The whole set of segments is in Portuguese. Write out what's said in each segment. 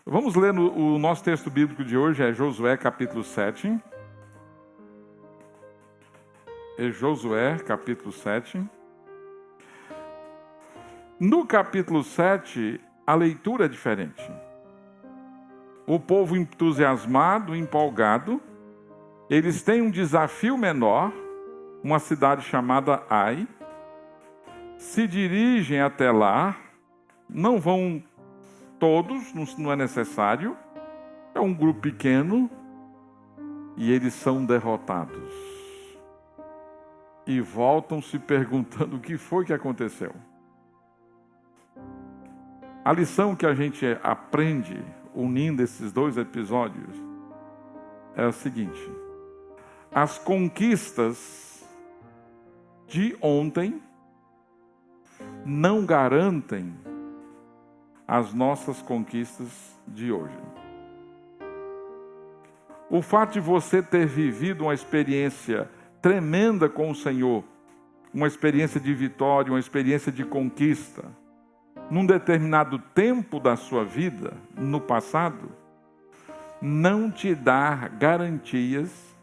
Vamos ler o nosso texto bíblico de hoje, é Josué capítulo 7. É Josué capítulo 7. No capítulo 7, a leitura é diferente. O povo entusiasmado, empolgado, eles têm um desafio menor, uma cidade chamada Ai, se dirigem até lá, não vão todos, não é necessário, é um grupo pequeno, e eles são derrotados. E voltam se perguntando o que foi que aconteceu. A lição que a gente aprende unindo esses dois episódios é a seguinte: as conquistas de ontem não garantem as nossas conquistas de hoje. O fato de você ter vivido uma experiência tremenda com o Senhor, uma experiência de vitória, uma experiência de conquista, num determinado tempo da sua vida, no passado, não te dá garantias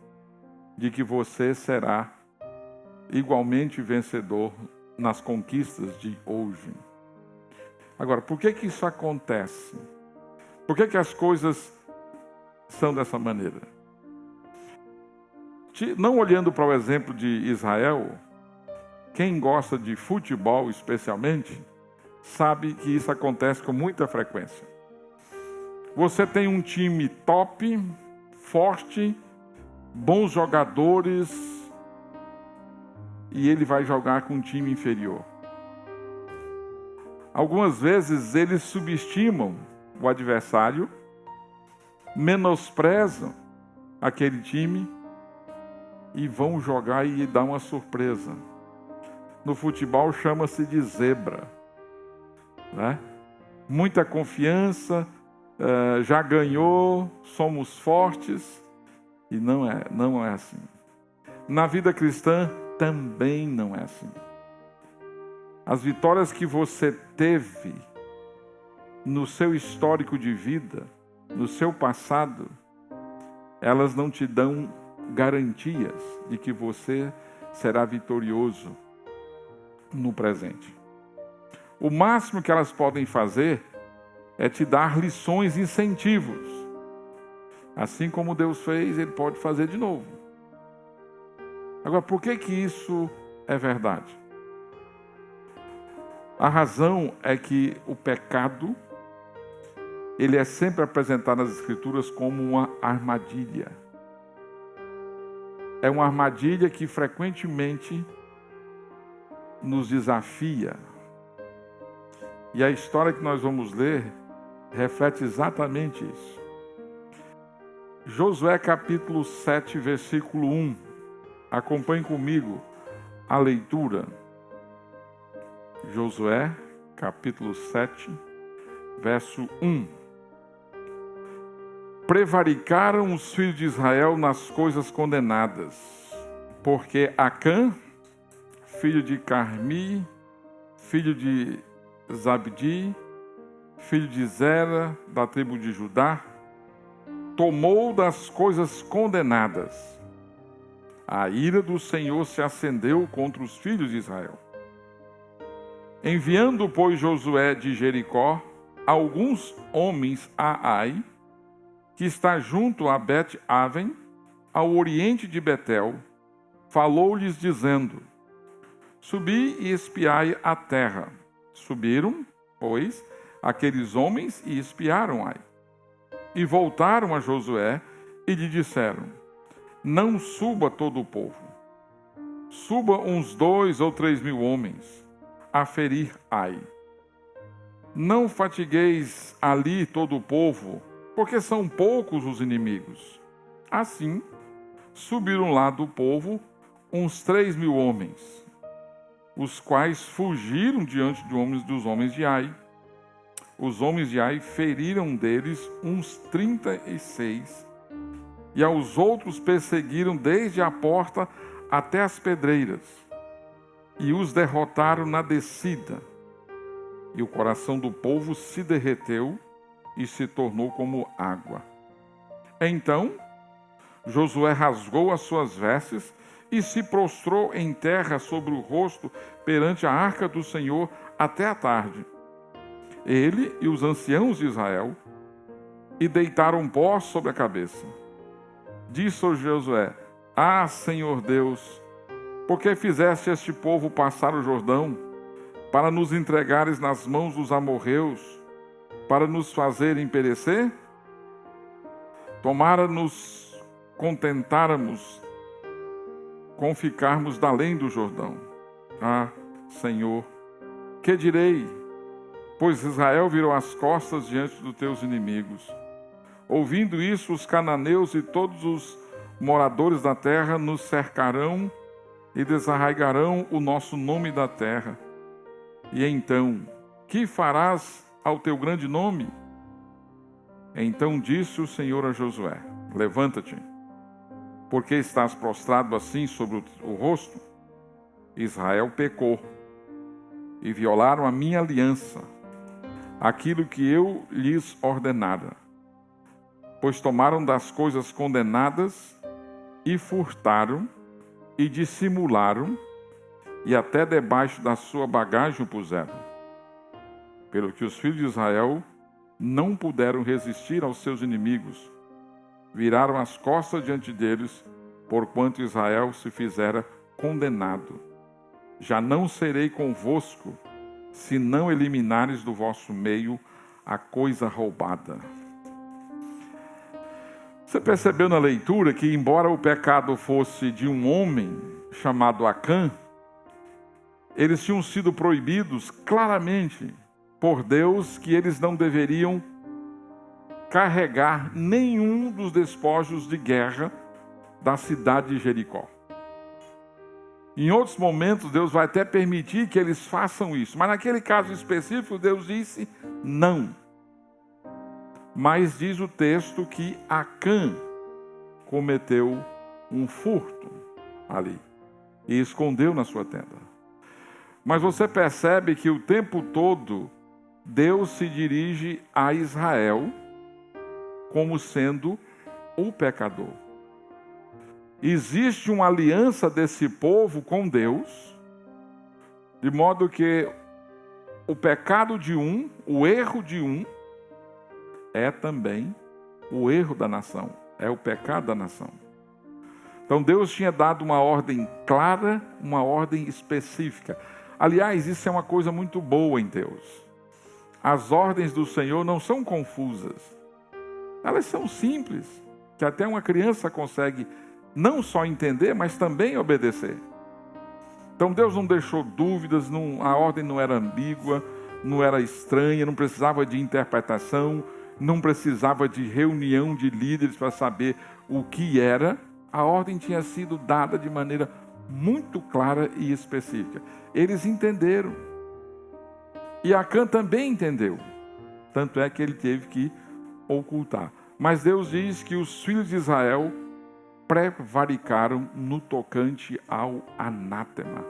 de que você será igualmente vencedor nas conquistas de hoje. Agora, por que isso acontece? Por que as coisas são dessa maneira? Não olhando para o exemplo de Israel, quem gosta de futebol especialmente, sabe que isso acontece com muita frequência. Você tem um time top, forte, bons jogadores, e ele vai jogar com um time inferior. Algumas vezes eles subestimam o adversário, menosprezam aquele time e vão jogar e dar uma surpresa. No futebol chama-se de zebra, né? Muita confiança, já ganhou, somos fortes, e não é assim. Na vida cristã também não é assim. As vitórias que você teve no seu histórico de vida, no seu passado, elas não te dão garantias de que você será vitorioso no presente. O máximo que elas podem fazer é te dar lições, incentivos. Assim como Deus fez, Ele pode fazer de novo. Agora, por que isso é verdade? A razão é que o pecado, ele é sempre apresentado nas Escrituras como uma armadilha. É uma armadilha que frequentemente nos desafia. E a história que nós vamos ler reflete exatamente isso. Josué capítulo 7, versículo 1. Acompanhe comigo a leitura. Josué, capítulo 7, verso 1. Prevaricaram os filhos de Israel nas coisas condenadas, porque Acã, filho de Carmi, filho de Zabdi, filho de Zera, da tribo de Judá, tomou das coisas condenadas. A ira do Senhor se acendeu contra os filhos de Israel. Enviando, pois, Josué de Jericó alguns homens a Ai, que está junto a Bet-Aven, ao oriente de Betel, falou-lhes dizendo: subi e espiai a terra. Subiram, pois, aqueles homens e espiaram Ai. E voltaram a Josué e lhe disseram: não suba todo o povo. Suba uns 2 ou 3 mil homens a ferir Ai. Não fatigueis ali todo o povo, porque são poucos os inimigos. Assim, subiram lá do povo uns 3 mil homens, os quais fugiram diante dos homens de Ai. Os homens de Ai feriram deles uns 36, e aos outros perseguiram desde a porta até as pedreiras, e os derrotaram na descida. E o coração do povo se derreteu, e se tornou como água. Então Josué rasgou as suas vestes e se prostrou em terra sobre o rosto perante a arca do Senhor até a tarde. Ele e os anciãos de Israel, e deitaram pó sobre a cabeça. Disse Josué: Ah, Senhor Deus, por que fizeste este povo passar o Jordão, para nos entregares nas mãos dos amorreus, para nos fazerem perecer? Tomara nos contentáramos com ficarmos da além do Jordão. Ah, Senhor, que direi? Pois Israel virou as costas diante dos teus inimigos. Ouvindo isso, os cananeus e todos os moradores da terra nos cercarão e desarraigarão o nosso nome da terra. E então, que farás ao teu grande nome? Então disse o Senhor a Josué: Levanta-te, porque estás prostrado assim sobre o rosto? Israel pecou e violaram a minha aliança, aquilo que eu lhes ordenara. Pois tomaram das coisas condenadas e furtaram e dissimularam, e até debaixo da sua bagagem o puseram. Pelo que os filhos de Israel não puderam resistir aos seus inimigos, viraram as costas diante deles, porquanto Israel se fizera condenado. Já não serei convosco, se não eliminares do vosso meio a coisa roubada. Você percebeu na leitura que, embora o pecado fosse de um homem chamado Acã, eles tinham sido proibidos claramente por Deus que eles não deveriam carregar nenhum dos despojos de guerra da cidade de Jericó. Em outros momentos, Deus vai até permitir que eles façam isso, mas naquele caso específico, Deus disse não. Mas diz o texto que Acã cometeu um furto ali e escondeu na sua tenda. Mas você percebe que o tempo todo Deus se dirige a Israel como sendo o pecador. Existe uma aliança desse povo com Deus, de modo que o pecado de um, o erro de um, é também o erro da nação, é o pecado da nação. Então Deus tinha dado uma ordem clara, uma ordem específica. Aliás, isso é uma coisa muito boa em Deus. As ordens do Senhor não são confusas. Elas são simples, que até uma criança consegue não só entender, mas também obedecer. Então Deus não deixou dúvidas, a ordem não era ambígua, não era estranha, não precisava de interpretação, não precisava de reunião de líderes para saber o que era. A ordem tinha sido dada de maneira muito clara e específica. Eles entenderam. E Acã também entendeu. Tanto é que ele teve que ocultar. Mas Deus diz que os filhos de Israel prevaricaram no tocante ao anátema.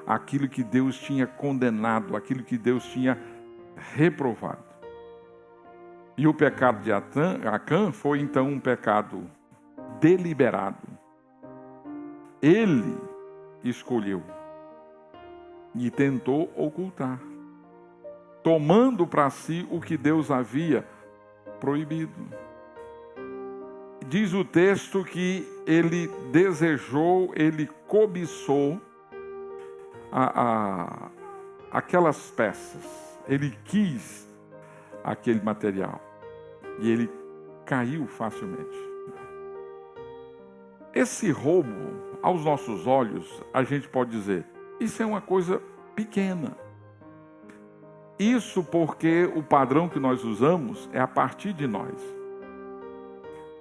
Aquilo que Deus tinha condenado, aquilo que Deus tinha reprovado. E o pecado de Acã foi então um pecado deliberado. Ele escolheu e tentou ocultar, tomando para si o que Deus havia proibido. Diz o texto que ele desejou, ele cobiçou aquelas peças, ele quis aquele material e ele caiu facilmente. Esse roubo, aos nossos olhos, a gente pode dizer, isso é uma coisa pequena. Isso porque o padrão que nós usamos é a partir de nós.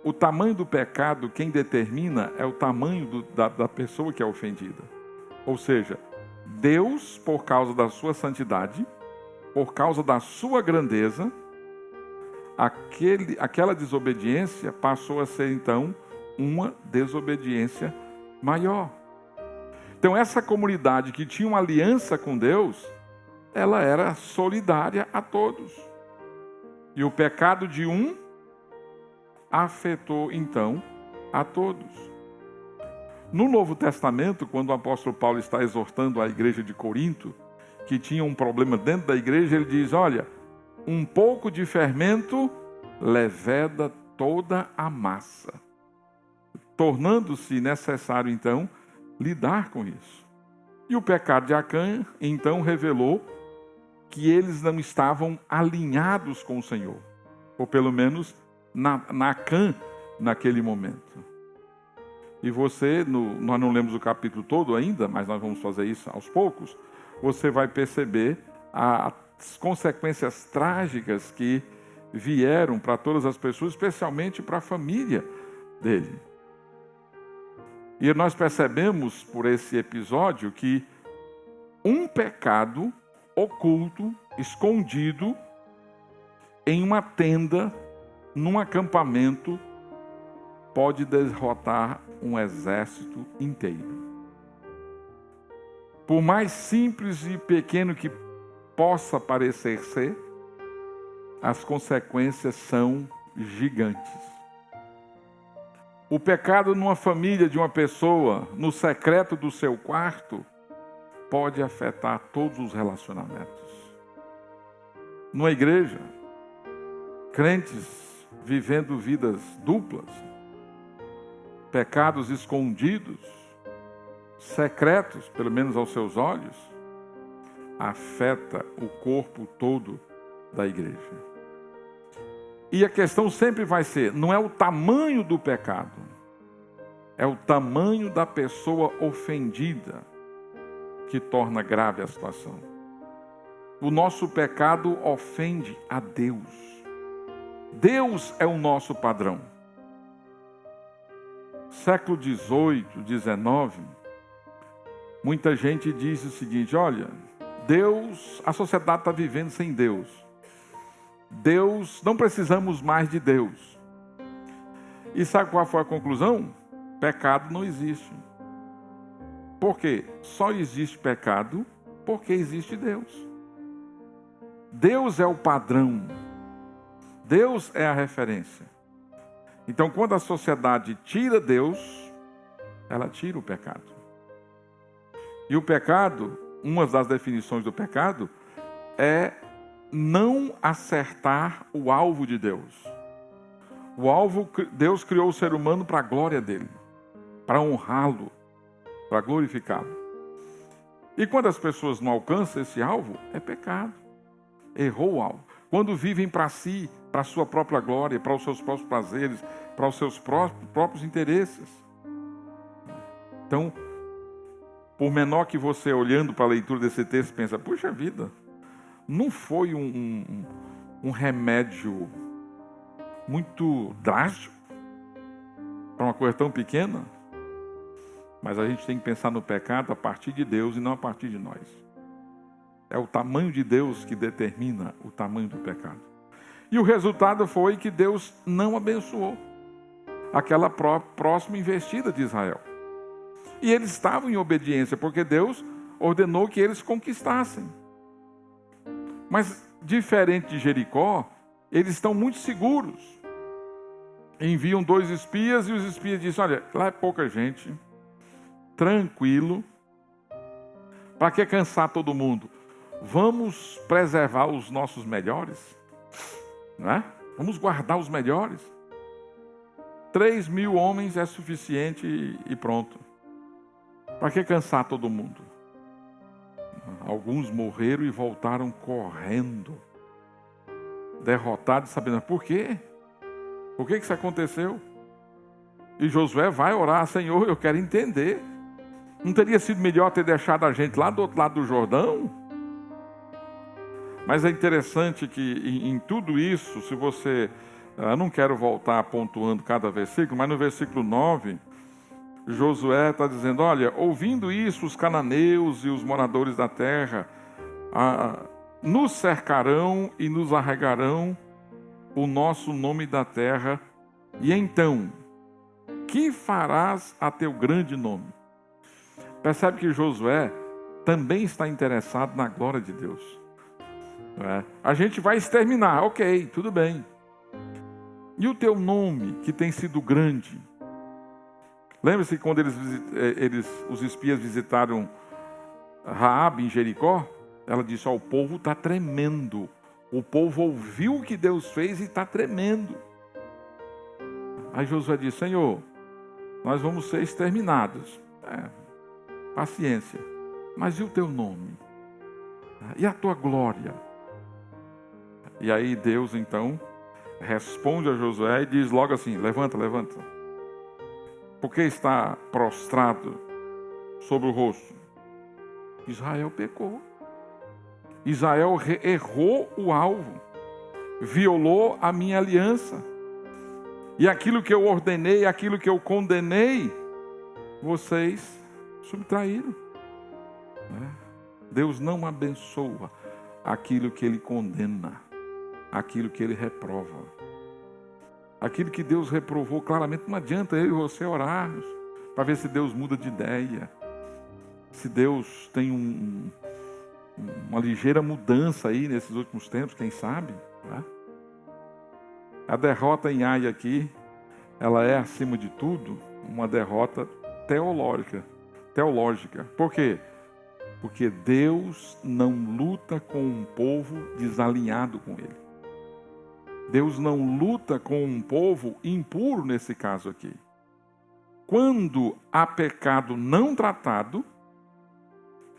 O tamanho do pecado, quem determina é o tamanho da pessoa que é ofendida. Ou seja, Deus, por causa da sua santidade, por causa da sua grandeza, aquela desobediência passou a ser então uma desobediência maior. Então essa comunidade que tinha uma aliança com Deus, ela era solidária a todos. E o pecado de um afetou, então, a todos. No Novo Testamento, quando o apóstolo Paulo está exortando a igreja de Corinto, que tinha um problema dentro da igreja, ele diz, olha, um pouco de fermento leveda toda a massa, tornando-se necessário, então, lidar com isso. E o pecado de Acã, então, revelou que eles não estavam alinhados com o Senhor, ou pelo menos na Acã, naquele momento. E você, nós não lemos o capítulo todo ainda, mas nós vamos fazer isso aos poucos, você vai perceber as consequências trágicas que vieram para todas as pessoas, especialmente para a família dele. E nós percebemos por esse episódio que um pecado oculto, escondido, em uma tenda, num acampamento, pode derrotar um exército inteiro. Por mais simples e pequeno que possa parecer ser, as consequências são gigantes. O pecado numa família de uma pessoa, no secreto do seu quarto, pode afetar todos os relacionamentos. Numa igreja, crentes vivendo vidas duplas, pecados escondidos, secretos, pelo menos aos seus olhos, afeta o corpo todo da igreja. E a questão sempre vai ser, não é o tamanho do pecado, é o tamanho da pessoa ofendida que torna grave a situação. O nosso pecado ofende a Deus. Deus é o nosso padrão. Século XVIII, XIX, muita gente diz o seguinte, olha, Deus, a sociedade está vivendo sem Deus. Deus, não precisamos mais de Deus. E sabe qual foi a conclusão? Pecado não existe. Por quê? Só existe pecado porque existe Deus. Deus é o padrão. Deus é a referência. Então, quando a sociedade tira Deus, ela tira o pecado. E o pecado, uma das definições do pecado, é não acertar o alvo de Deus. O alvo, Deus criou o ser humano para a glória dele, para honrá-lo, para glorificá-lo. E quando as pessoas não alcançam esse alvo, é pecado. Errou o alvo. Quando vivem para si, para a sua própria glória, para os seus próprios prazeres, para os seus próprios interesses. Então, por menor que você, olhando para a leitura desse texto, pensa, puxa vida, não foi um remédio muito drástico para uma coisa tão pequena? Mas a gente tem que pensar no pecado a partir de Deus e não a partir de nós. É o tamanho de Deus que determina o tamanho do pecado. E o resultado foi que Deus não abençoou aquela próxima investida de Israel. E eles estavam em obediência, porque Deus ordenou que eles conquistassem. Mas, diferente de Jericó, eles estão muito seguros. Enviam 2 espias e os espias dizem, olha, lá é pouca gente, tranquilo, para que cansar todo mundo? Vamos preservar os nossos melhores, não é? Vamos guardar os melhores. 3.000 homens é suficiente e pronto. Para que cansar todo mundo? Alguns morreram e voltaram correndo, derrotados, sabendo por quê? Por que isso aconteceu? E Josué vai orar, Senhor, eu quero entender. Não teria sido melhor ter deixado a gente lá do outro lado do Jordão? Mas é interessante que em tudo isso, se você... Eu não quero voltar pontuando cada versículo, mas no versículo 9, Josué está dizendo, olha, ouvindo isso, os cananeus e os moradores da terra nos cercarão e nos arregarão o nosso nome da terra, e então, que farás a teu grande nome? Percebe que Josué também está interessado na glória de Deus. A gente vai exterminar, ok, tudo bem. E o teu nome, que tem sido grande? Lembra-se quando os espias visitaram Raabe em Jericó? Ela disse, o povo está tremendo. O povo ouviu o que Deus fez e está tremendo. Aí Josué disse, Senhor, nós vamos ser exterminados. Paciência. Mas e o teu nome? E a tua glória? E aí Deus então responde a Josué e diz logo assim, levanta. Porque está prostrado sobre o rosto? Israel pecou. Israel errou o alvo. Violou a minha aliança. E aquilo que eu ordenei, aquilo que eu condenei, vocês subtraíram. Deus não abençoa aquilo que Ele condena, aquilo que Ele reprova. Aquilo que Deus reprovou claramente, não adianta eu e você orarmos para ver se Deus muda de ideia. Se Deus tem uma ligeira mudança aí nesses últimos tempos, quem sabe? A derrota em Ai aqui, ela é, acima de tudo, uma derrota teológica. Por quê? Porque Deus não luta com um povo desalinhado com Ele. Deus não luta com um povo impuro nesse caso aqui. Quando há pecado não tratado,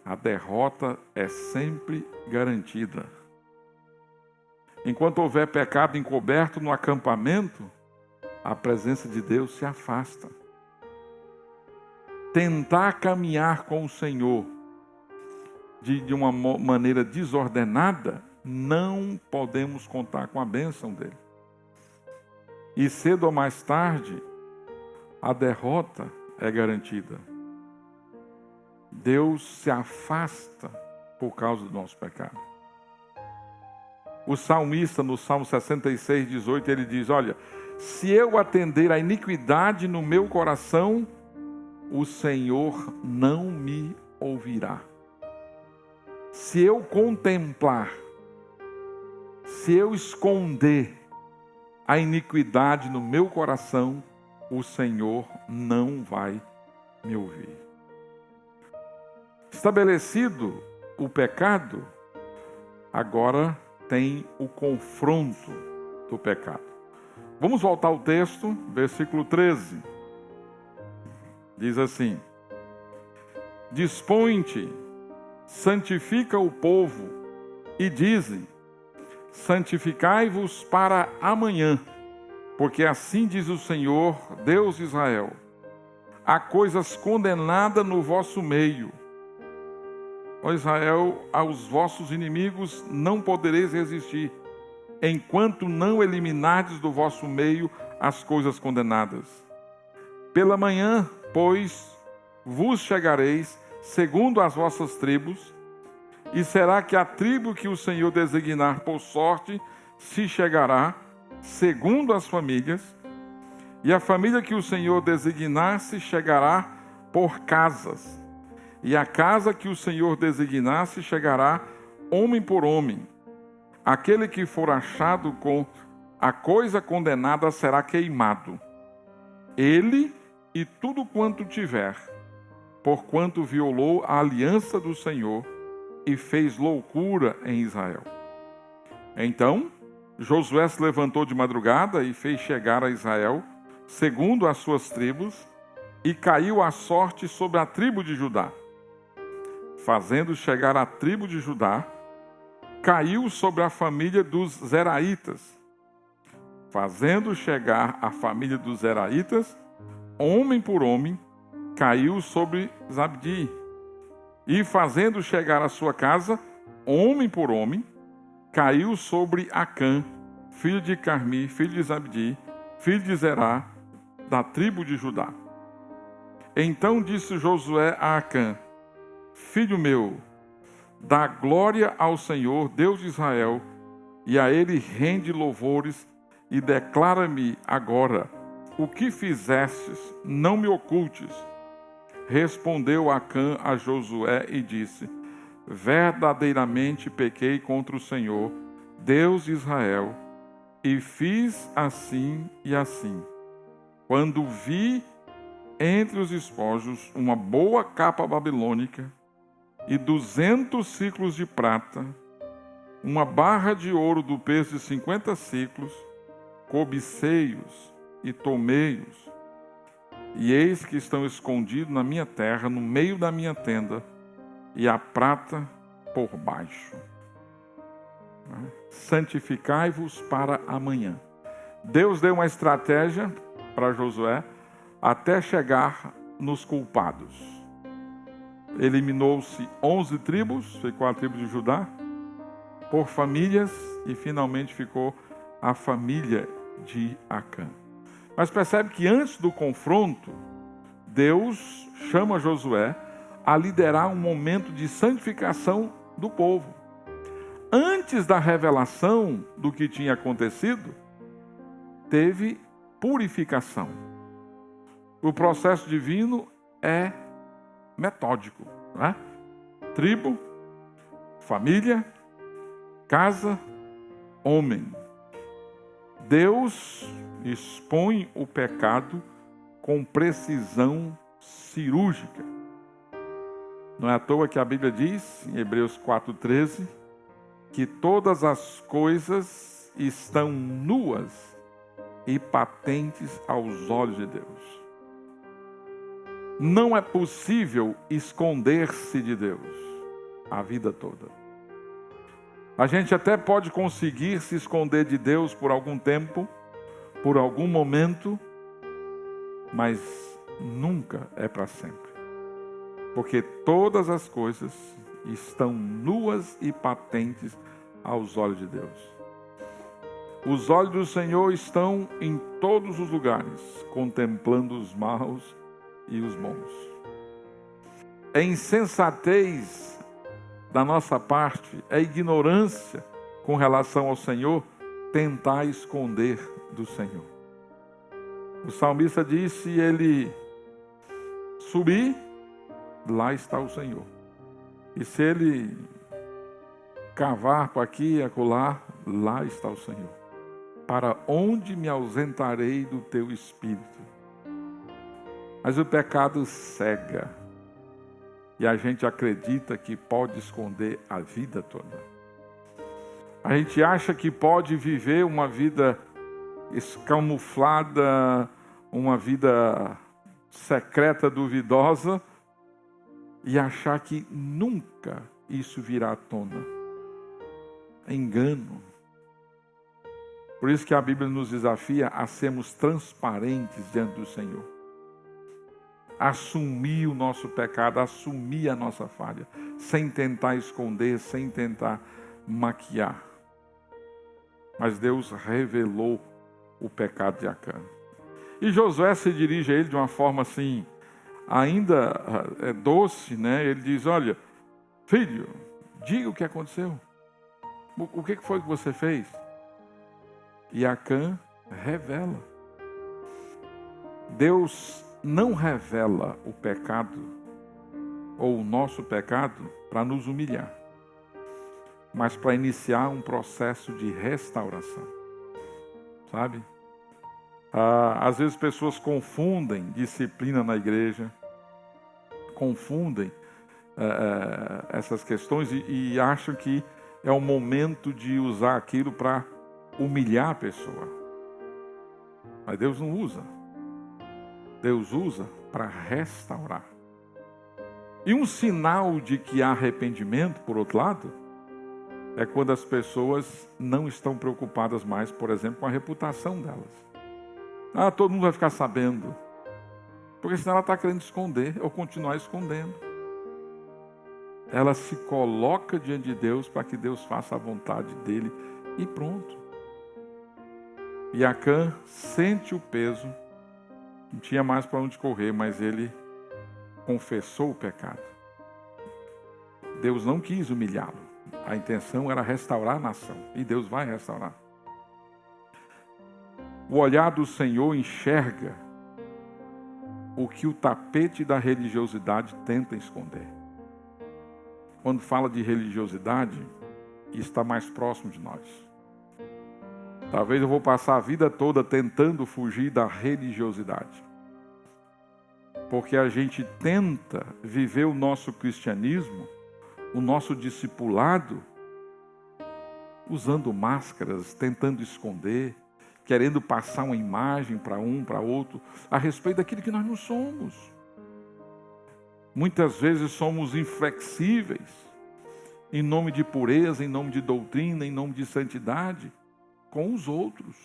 a derrota é sempre garantida. Enquanto houver pecado encoberto no acampamento, a presença de Deus se afasta. Tentar caminhar com o Senhor de uma maneira desordenada, não podemos contar com a bênção dele. E cedo ou mais tarde, a derrota é garantida. Deus se afasta por causa do nosso pecado. O salmista, no Salmo 66, 18, ele diz, olha, se eu atender à iniquidade no meu coração, o Senhor não me ouvirá. Se eu contemplar, se eu esconder a iniquidade no meu coração, o Senhor não vai me ouvir. Estabelecido o pecado, agora tem o confronto do pecado. Vamos voltar ao texto, versículo 13. Diz assim, dispõe-te, santifica o povo e dize, santificai-vos para amanhã, porque assim diz o Senhor, Deus de Israel, há coisas condenadas no vosso meio. Ó Israel, aos vossos inimigos não podereis resistir, enquanto não eliminardes do vosso meio as coisas condenadas. Pela manhã, pois, vos chegareis, segundo as vossas tribos, e será que a tribo que o Senhor designar por sorte se chegará, segundo as famílias, e a família que o Senhor designar se chegará por casas, e a casa que o Senhor designar se chegará homem por homem. Aquele que for achado com a coisa condenada será queimado, ele e tudo quanto tiver, porquanto violou a aliança do Senhor e fez loucura em Israel. Então Josué se levantou de madrugada e fez chegar a Israel, segundo as suas tribos, e caiu a sorte sobre a tribo de Judá. Fazendo chegar a tribo de Judá, caiu sobre a família dos Zeraitas. Fazendo chegar a família dos Zeraitas, homem por homem, caiu sobre Zabdi. E fazendo chegar a sua casa, homem por homem, caiu sobre Acã, filho de Carmi, filho de Zabdi, filho de Zerá, da tribo de Judá. Então disse Josué a Acã, filho meu, dá glória ao Senhor, Deus de Israel, e a ele rende louvores, e declara-me agora, o que fizestes, não me ocultes. Respondeu Acã a Josué e disse, verdadeiramente pequei contra o Senhor, Deus de Israel, e fiz assim e assim. Quando vi entre os despojos uma boa capa babilônica e 200 ciclos de prata, uma barra de ouro do peso de 50 ciclos, cobicei-os e tomei-os. E eis que estão escondidos na minha terra, no meio da minha tenda, e a prata por baixo. Santificai-vos para amanhã. Deus deu uma estratégia para Josué até chegar nos culpados. Eliminou-se 11 tribos, ficou a tribo de Judá, por famílias, e finalmente ficou a família de Acã. Mas percebe que antes do confronto, Deus chama Josué a liderar um momento de santificação do povo. Antes da revelação do que tinha acontecido, teve purificação. O processo divino é metódico, não é? Tribo, família, casa, homem. Deus expõe o pecado com precisão cirúrgica. Não é à toa que a Bíblia diz, em Hebreus 4,13, que todas as coisas estão nuas e patentes aos olhos de Deus. Não é possível esconder-se de Deus a vida toda. A gente até pode conseguir se esconder de Deus por algum tempo, por algum momento, mas nunca é para sempre. Porque todas as coisas estão nuas e patentes aos olhos de Deus. Os olhos do Senhor estão em todos os lugares, contemplando os maus e os bons. É insensatez da nossa parte, é ignorância com relação ao Senhor, tentar esconder do Senhor. O salmista disse: se ele subir, lá está o Senhor. E se ele cavar por aqui e acolá, lá está o Senhor. Para onde me ausentarei do teu espírito? Mas o pecado cega. E a gente acredita que pode esconder a vida toda. A gente acha que pode viver uma vida escamuflada, uma vida secreta, duvidosa, e achar que nunca isso virá à tona. É engano. Por isso que a Bíblia nos desafia a sermos transparentes diante do Senhor. Assumir o nosso pecado, assumir a nossa falha, sem tentar esconder, sem tentar maquiar. Mas Deus revelou o pecado de Acã. E Josué se dirige a ele de uma forma assim, ainda doce, né? Ele diz: olha, filho, diga o que aconteceu. O que foi que você fez? E Acã revela. Deus não revela o pecado ou o nosso pecado para nos humilhar, mas para iniciar um processo de restauração. Sabe? Às vezes pessoas confundem disciplina na igreja, confundem essas questões e acham que é o momento de usar aquilo para humilhar a pessoa. Mas Deus não usa. Deus usa para restaurar. E um sinal de que há arrependimento, por outro lado, é quando as pessoas não estão preocupadas mais, por exemplo, com a reputação delas. Todo mundo vai ficar sabendo. Porque senão ela está querendo esconder ou continuar escondendo. Ela se coloca diante de Deus para que Deus faça a vontade dele e pronto. E Acã sente o peso, não tinha mais para onde correr, mas ele confessou o pecado. Deus não quis humilhá-lo. A intenção era restaurar a nação. E Deus vai restaurar. O olhar do Senhor enxerga o que o tapete da religiosidade tenta esconder. quando fala de religiosidade, está mais próximo de nós. Talvez eu vou passar a vida toda tentando fugir da religiosidade. Porque a gente tenta viver o nosso cristianismo, o nosso discipulado, usando máscaras, tentando esconder, querendo passar uma imagem para um, para outro, a respeito daquilo que nós não somos. Muitas vezes somos inflexíveis, em nome de pureza, em nome de doutrina, em nome de santidade, com os outros,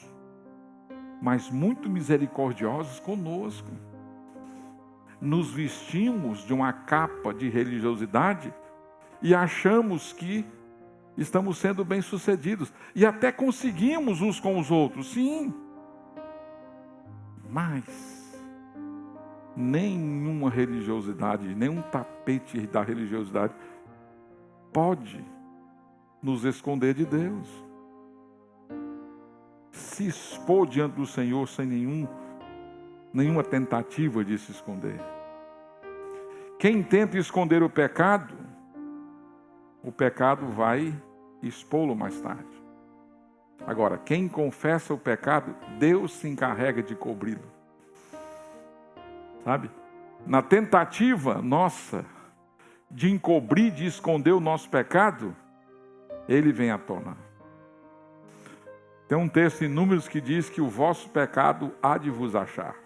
mas muito misericordiosos conosco. Nos vestimos de uma capa de religiosidade e achamos que estamos sendo bem-sucedidos. E até conseguimos uns com os outros, sim. Mas nenhuma religiosidade, nenhum tapete da religiosidade pode nos esconder de Deus. Se expor diante do Senhor sem nenhuma tentativa de se esconder. Quem tenta esconder o pecado vai expô-lo mais tarde. Agora, quem confessa o pecado, Deus se encarrega de cobri-lo. Sabe? Na tentativa nossa de encobrir, de esconder o nosso pecado, ele vem à tona. Tem um texto em Números que diz que o vosso pecado há de vos achar.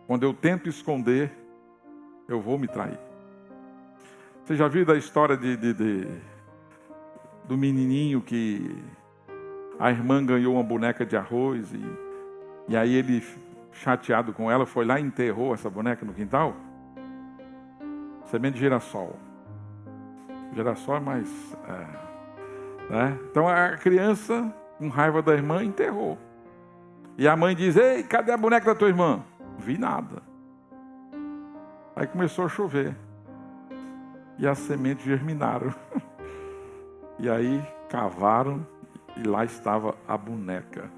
Quando eu tento esconder, eu vou me trair. Você já viu da história do menininho que a irmã ganhou uma boneca de arroz e aí ele, chateado com ela, foi lá e enterrou essa boneca no quintal? Semente de girassol. Girassol é mais... né? Então a criança, com raiva da irmã, enterrou. E a mãe diz: ei, cadê a boneca da tua irmã? Não vi nada. Aí começou a chover. E as sementes germinaram. E aí cavaram e lá estava a boneca.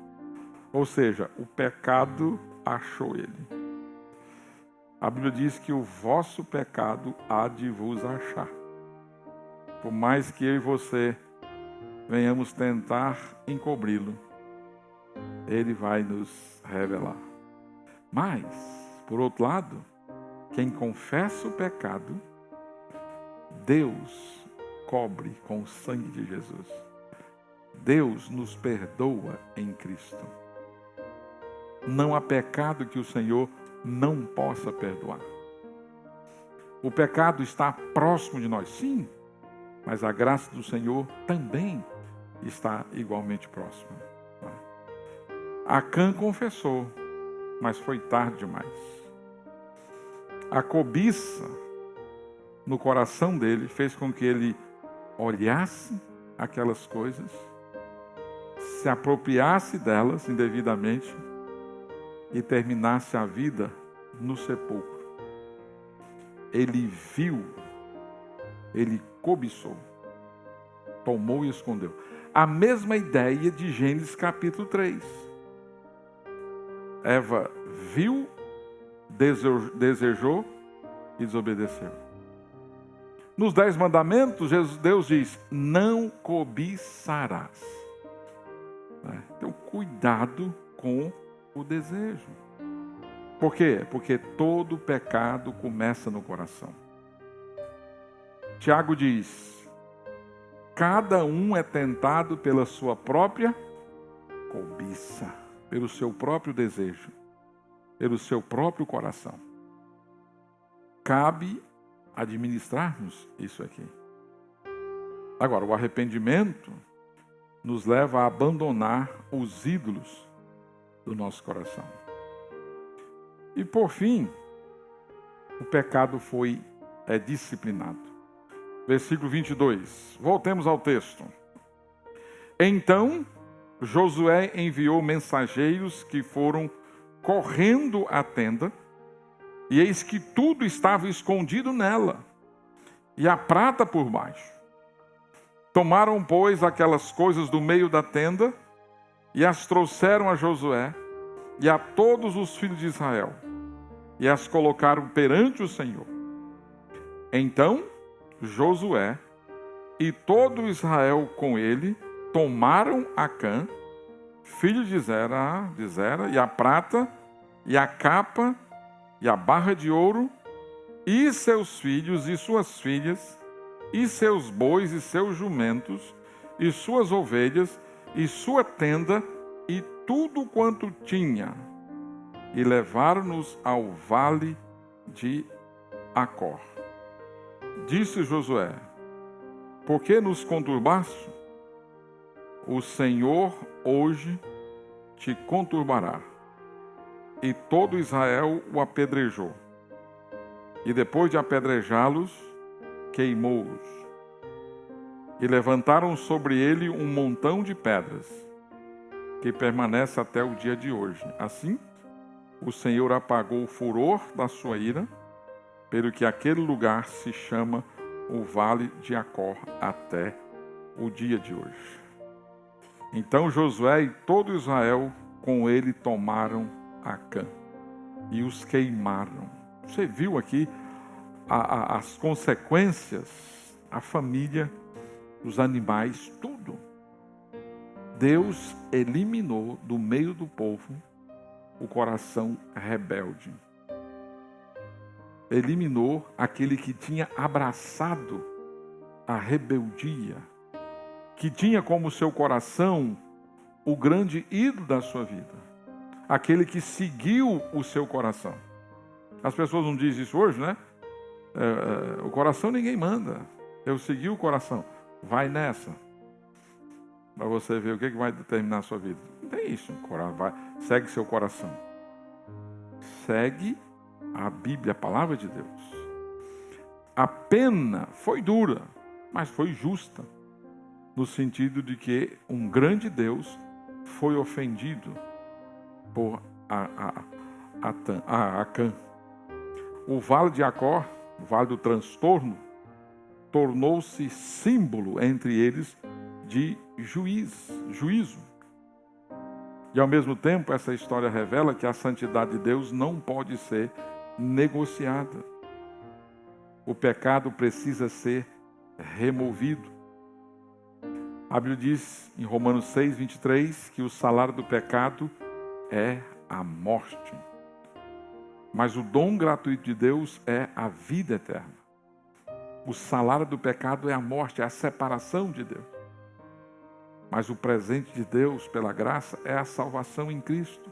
Ou seja, o pecado achou ele. A Bíblia diz que o vosso pecado há de vos achar. Por mais que eu e você venhamos tentar encobri-lo, ele vai nos revelar. Mas, por outro lado, quem confessa o pecado, Deus cobre com o sangue de Jesus. Deus nos perdoa em Cristo. Não há pecado que o Senhor não possa perdoar. O pecado está próximo de nós, sim, mas a graça do Senhor também está igualmente próxima. Acã confessou, mas foi tarde demais. A cobiça no coração dele fez com que ele olhasse aquelas coisas, se apropriasse delas indevidamente e terminasse a vida no sepulcro. Ele viu, ele cobiçou, tomou e escondeu. A mesma ideia de Gênesis capítulo 3. Eva viu, desejou e desobedeceu. Nos 10 mandamentos, Deus diz: não cobiçarás. Então, cuidado com o desejo. Por quê? Porque todo pecado começa no coração. Tiago diz: cada um é tentado pela sua própria cobiça, pelo seu próprio desejo, pelo seu próprio coração. Cabe administrarmos isso aqui. Agora, o arrependimento nos leva a abandonar os ídolos do nosso coração. E por fim, o pecado foi disciplinado. Versículo 22. Voltemos ao texto. Então, Josué enviou mensageiros que foram correndo à tenda, e eis que tudo estava escondido nela, e a prata por baixo. Tomaram, pois, aquelas coisas do meio da tenda, e as trouxeram a Josué, e a todos os filhos de Israel, e as colocaram perante o Senhor. Então, Josué e todo Israel com ele tomaram Acã, filho de Zera, e a prata, e a capa, e a barra de ouro, e seus filhos e suas filhas, e seus bois e seus jumentos, e suas ovelhas, e sua tenda, e tudo quanto tinha, e levaram-nos ao vale de Acor. Disse Josué: por que nos conturbaste? O Senhor hoje te conturbará. E todo Israel o apedrejou. E depois de apedrejá-los, queimou-os. E levantaram sobre ele um montão de pedras, que permanece até o dia de hoje. Assim, o Senhor apagou o furor da sua ira, pelo que aquele lugar se chama o Vale de Acor até o dia de hoje. Então Josué e todo Israel com ele tomaram Acã e os queimaram. Você viu aqui as consequências, a família, os animais, tudo. Deus eliminou do meio do povo o coração rebelde. Eliminou aquele que tinha abraçado a rebeldia, que tinha como seu coração o grande ídolo da sua vida, aquele que seguiu o seu coração. As pessoas não dizem isso hoje, né? O coração ninguém manda, eu segui o coração. Vai nessa, para você ver o que vai determinar a sua vida. Não tem isso, segue seu coração. Segue a Bíblia, a palavra de Deus. A pena foi dura, mas foi justa, no sentido de que um grande Deus foi ofendido por Acã. O vale de Acor, o vale do transtorno, tornou-se símbolo entre eles de juízo. E ao mesmo tempo, essa história revela que a santidade de Deus não pode ser negociada. O pecado precisa ser removido. A Bíblia diz em Romanos 6:23 que o salário do pecado é a morte. Mas o dom gratuito de Deus é a vida eterna. O salário do pecado é a morte, é a separação de Deus. Mas o presente de Deus, pela graça, é a salvação em Cristo.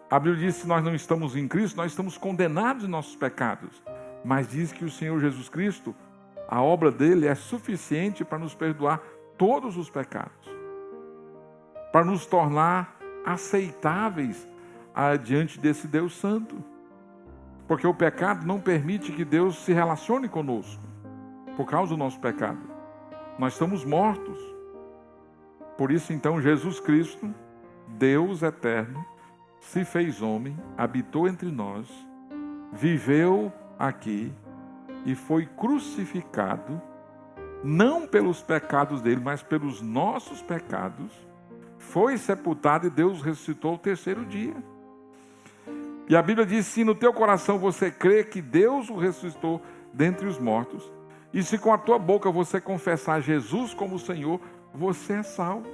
A Bíblia diz que se nós não estamos em Cristo, nós estamos condenados em nossos pecados. Mas diz que o Senhor Jesus Cristo, a obra dele é suficiente para nos perdoar todos os pecados, para nos tornar aceitáveis diante desse Deus Santo. Porque o pecado não permite que Deus se relacione conosco, por causa do nosso pecado. Nós estamos mortos. Por isso, então, Jesus Cristo, Deus eterno, se fez homem, habitou entre nós, viveu aqui e foi crucificado, não pelos pecados dele, mas pelos nossos pecados, foi sepultado e Deus ressuscitou ao terceiro dia. E a Bíblia diz: se no teu coração você crê que Deus o ressuscitou dentre os mortos, e se com a tua boca você confessar Jesus como Senhor, você é salvo.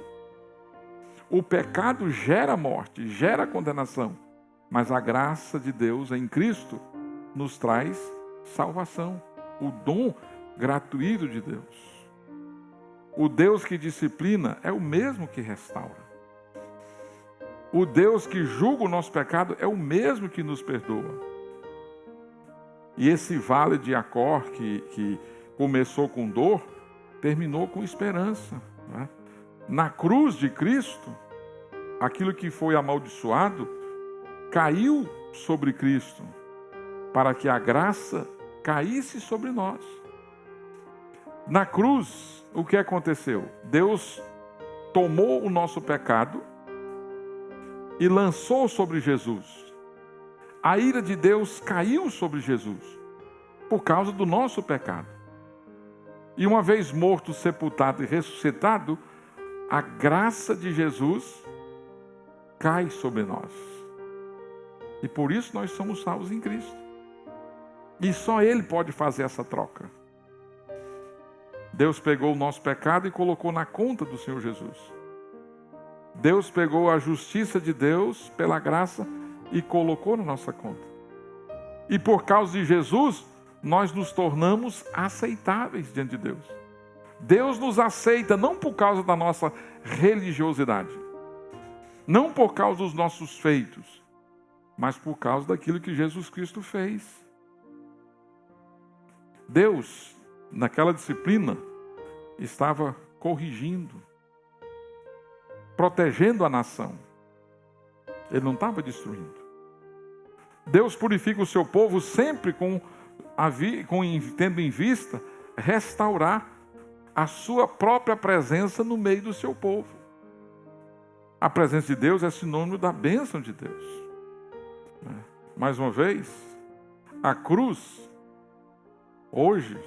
O pecado gera morte, gera condenação, mas a graça de Deus em Cristo nos traz salvação, o dom gratuito de Deus. O Deus que disciplina é o mesmo que restaura. O Deus que julga o nosso pecado é o mesmo que nos perdoa. E esse vale de Acor, que começou com dor, terminou com esperança, né? Na cruz de Cristo, aquilo que foi amaldiçoado caiu sobre Cristo, para que a graça caísse sobre nós. Na cruz, o que aconteceu? Deus tomou o nosso pecado e lançou sobre Jesus. A ira de Deus caiu sobre Jesus por causa do nosso pecado. E uma vez morto, sepultado e ressuscitado, a graça de Jesus cai sobre nós. E por isso nós somos salvos em Cristo. E só Ele pode fazer essa troca. Deus pegou o nosso pecado e colocou na conta do Senhor Jesus. Deus pegou a justiça de Deus pela graça e colocou na nossa conta. E por causa de Jesus, nós nos tornamos aceitáveis diante de Deus. Deus nos aceita não por causa da nossa religiosidade, não por causa dos nossos feitos, mas por causa daquilo que Jesus Cristo fez. Deus, naquela disciplina, estava corrigindo, protegendo a nação. Ele não estava destruindo. Deus purifica o seu povo sempre tendo em vista restaurar a sua própria presença no meio do seu povo. A presença de Deus é sinônimo da bênção de Deus. Mais uma vez, a cruz, hoje,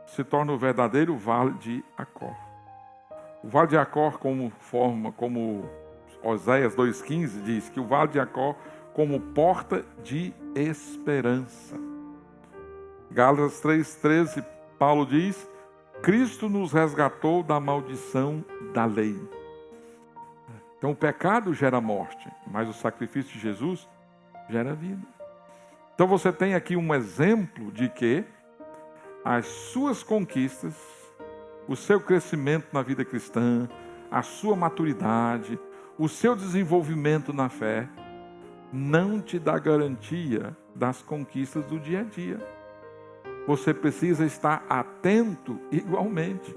se torna o verdadeiro vale de Acor. O vale de Acor, como Oséias 2,15 diz, que o vale de Acor como porta de esperança. Gálatas 3,13, Paulo diz, Cristo nos resgatou da maldição da lei. Então o pecado gera morte, mas o sacrifício de Jesus gera vida. Então você tem aqui um exemplo de que as suas conquistas, o seu crescimento na vida cristã, a sua maturidade, o seu desenvolvimento na fé, não te dá garantia das conquistas do dia a dia. Você precisa estar atento igualmente.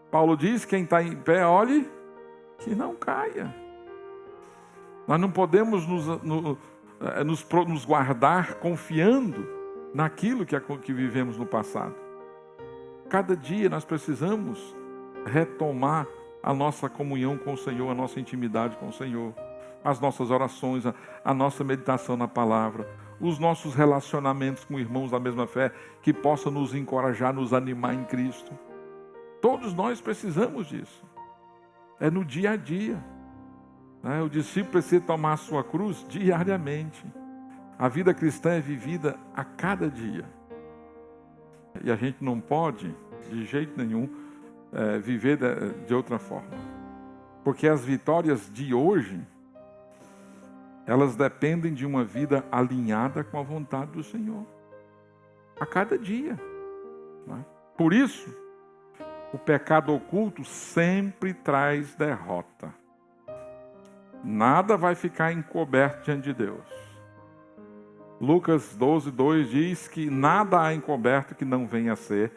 Paulo diz, quem está em pé, olhe que não caia. Nós não podemos nos guardar confiando naquilo que vivemos no passado. Cada dia nós precisamos retomar a nossa comunhão com o Senhor, a nossa intimidade com o Senhor, as nossas orações, a nossa meditação na palavra, os nossos relacionamentos com irmãos da mesma fé, que possam nos encorajar, nos animar em Cristo. Todos nós precisamos disso. É no dia a dia. O discípulo precisa tomar a sua cruz diariamente. A vida cristã é vivida a cada dia. E a gente não pode, de jeito nenhum, viver de outra forma. Porque as vitórias de hoje, elas dependem de uma vida alinhada com a vontade do Senhor. A cada dia. Por isso, o pecado oculto sempre traz derrota. Nada vai ficar encoberto diante de Deus. Lucas 12:2 diz que nada há encoberto que não venha a ser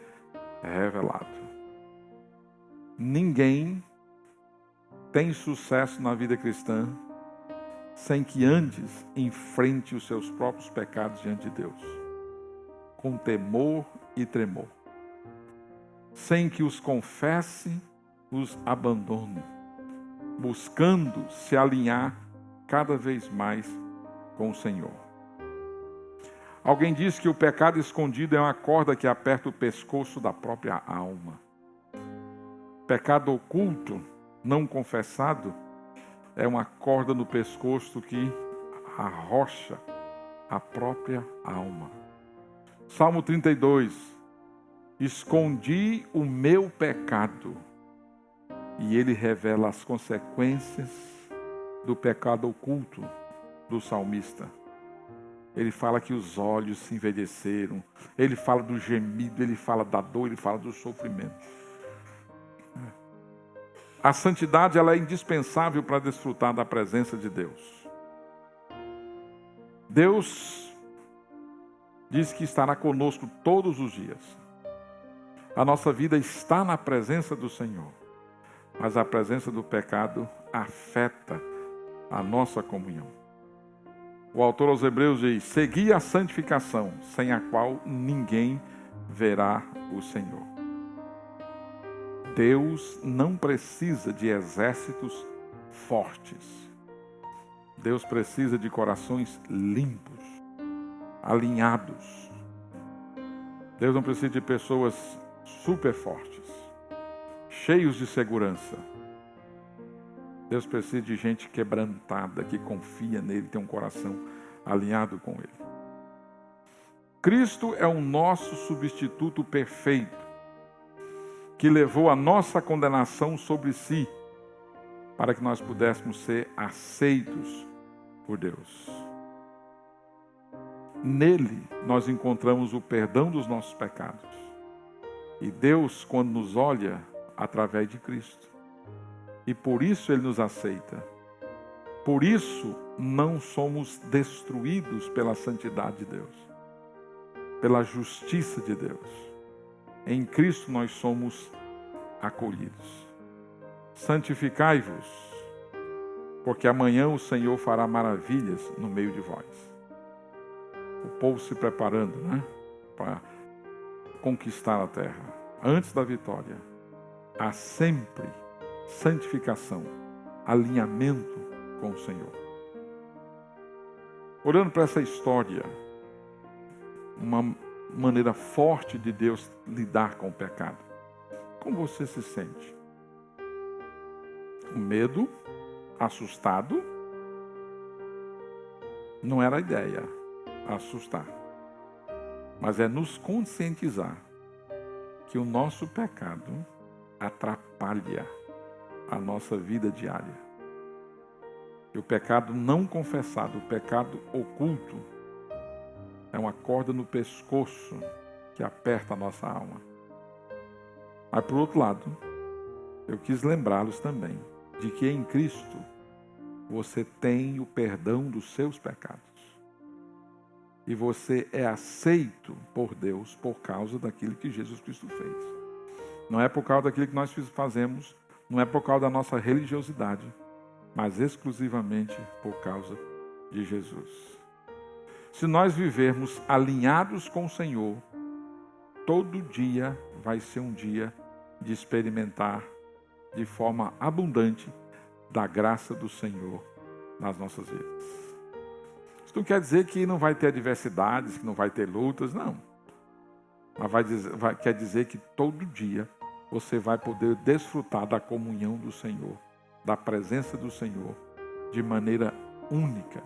revelado. Ninguém tem sucesso na vida cristã sem que antes enfrente os seus próprios pecados diante de Deus, com temor e tremor. Sem que os confesse, os abandone, buscando se alinhar cada vez mais com o Senhor. Alguém diz que o pecado escondido é uma corda que aperta o pescoço da própria alma. Pecado oculto, não confessado, é uma corda no pescoço que arrocha a própria alma. Salmo 32. Escondi o meu pecado. E ele revela as consequências do pecado oculto do salmista. Ele fala que os olhos se envelheceram. Ele fala do gemido, ele fala da dor, ele fala do sofrimento. A santidade, ela é indispensável para desfrutar da presença de Deus. Deus diz que estará conosco todos os dias. A nossa vida está na presença do Senhor. Mas a presença do pecado afeta a nossa comunhão. O autor aos Hebreus diz, segui a santificação, sem a qual ninguém verá o Senhor. Deus não precisa de exércitos fortes. Deus precisa de corações limpos, alinhados. Deus não precisa de pessoas super fortes, cheios de segurança. Deus precisa de gente quebrantada, que confia nele, tem um coração alinhado com ele. Cristo é o nosso substituto perfeito. que levou a nossa condenação sobre si, para que nós pudéssemos ser aceitos por Deus. Nele nós encontramos o perdão dos nossos pecados. E Deus, quando nos olha, através de Cristo. E por isso Ele nos aceita. Por isso não somos destruídos pela santidade de Deus, pela justiça de Deus. Em Cristo nós somos acolhidos. Santificai-vos, porque amanhã o Senhor fará maravilhas no meio de vós. O povo se preparando, para conquistar a terra. Antes da vitória, há sempre santificação, alinhamento com o Senhor. Olhando para essa história, uma maneira forte de Deus lidar com o pecado. Como você se sente? O medo, assustado? Não era a ideia, assustar. Mas é nos conscientizar que o nosso pecado atrapalha a nossa vida diária. E o pecado não confessado, o pecado oculto, é uma corda no pescoço que aperta a nossa alma. Mas, por outro lado, eu quis lembrá-los também de que em Cristo você tem o perdão dos seus pecados. E você é aceito por Deus por causa daquilo que Jesus Cristo fez. Não é por causa daquilo que nós fazemos, não é por causa da nossa religiosidade, mas exclusivamente por causa de Jesus. Se nós vivermos alinhados com o Senhor, todo dia vai ser um dia de experimentar de forma abundante da graça do Senhor nas nossas vidas. Isso não quer dizer que não vai ter adversidades, que não vai ter lutas, não. Mas quer dizer que todo dia você vai poder desfrutar da comunhão do Senhor, da presença do Senhor, de maneira única.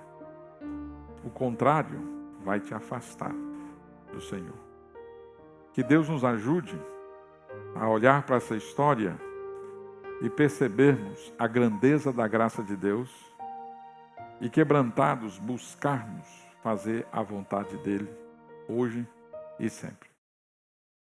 O contrário vai te afastar do Senhor. Que Deus nos ajude a olhar para essa história e percebermos a grandeza da graça de Deus e, quebrantados, buscarmos fazer a vontade dEle, hoje e sempre.